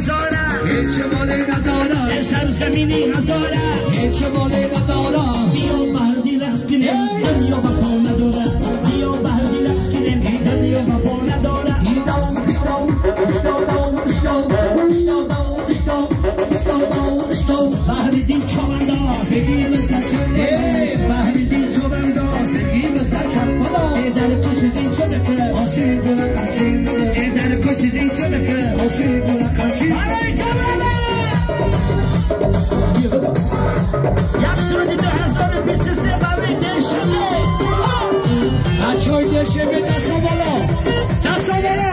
هزارم هیچ مالی ندارم سرزمینی هزارم هیچ مالی ندارم بیا بردی رقص کنیم دنیا وفا نداره بیا بردی رقص کنیم دنیا وفا نداره فهمیدین چوبنداز سگیم سچم فهمیدین چوبنداز سگیم سچم در کشیزین چوبکه آسیب و قچین در کشیزین چوبکه آسیب و قچین برای چوبنده 2023 برای دشمه بچه‌های دشمه دستا بالا دستا بالا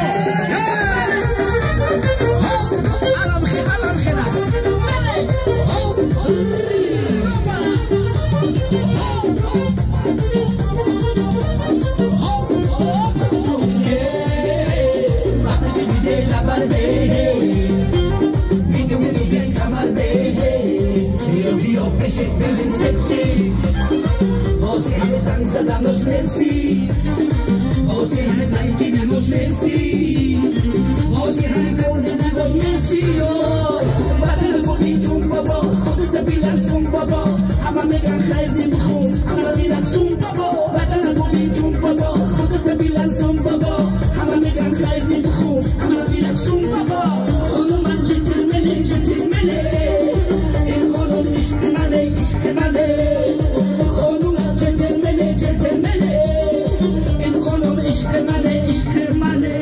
Bejin sexy, você me zanza da nos merci, você me dai bine nos merci, você me dai nos merci, oh, badal kuni chum baba, خودت بیل سوم بابا، اما میگن خیر دی بخون، اما بیل سوم بابا، badal kuni chum baba، خودت بیل سوم بابا، اما میگن خیر دی بخون، اما بیل سوم بابا، اونو من جنتلمنه جنتلمنه. خانوم جنتلمنه جنتلمنه این خانوم عشق منه عشق منه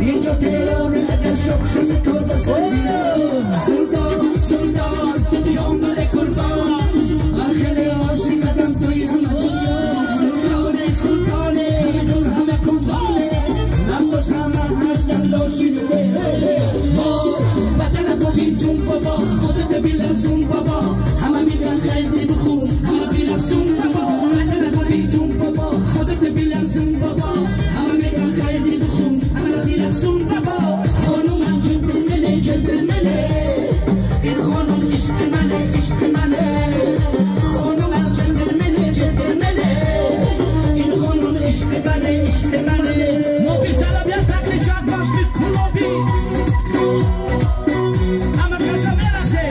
اینجا تهران اگر شخ شد تو سلطان سلطان جامل قربان آخر عاشقتم توی همه دنیا سلطانه سلطانه دل همه کردانه نفسش همه هشتن لوچی میده بدن ببین جون بابا خودت بیلرزون بابا همه میگن خیلی بخون همه بیلرزون بابا بدن ببین جون بابا خودت بیلرزون بابا همه میگن خیلی بخون همه بیلرزون بابا خانوم جنتلمنه جنتلمنه این خانوم عشق منه عشق منه خانوم جنتلمنه جنتلمنه این خانوم عشق منه عشق منه موفق طلبیت تقلید جاد باش بی کلابی اما کسا میرخشه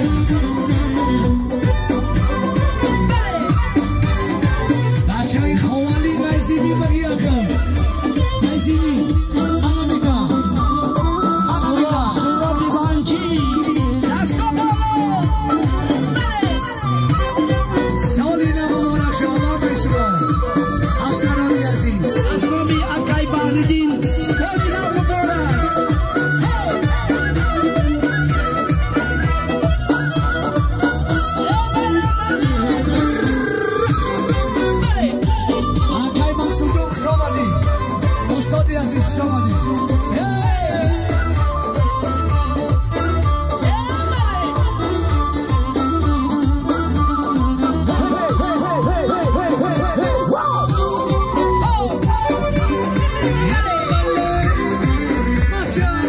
بچه های خوالی نایزیمی بگی اکم نایزیمی آمریکا سورا بیبانچی دستا بالا سالی نمامارا شما بشواز افسرانی عزیز اسلامی اکای باردین سالی نمامارا آقای مخصوص شمالی استادی عزیز شمالی Hey!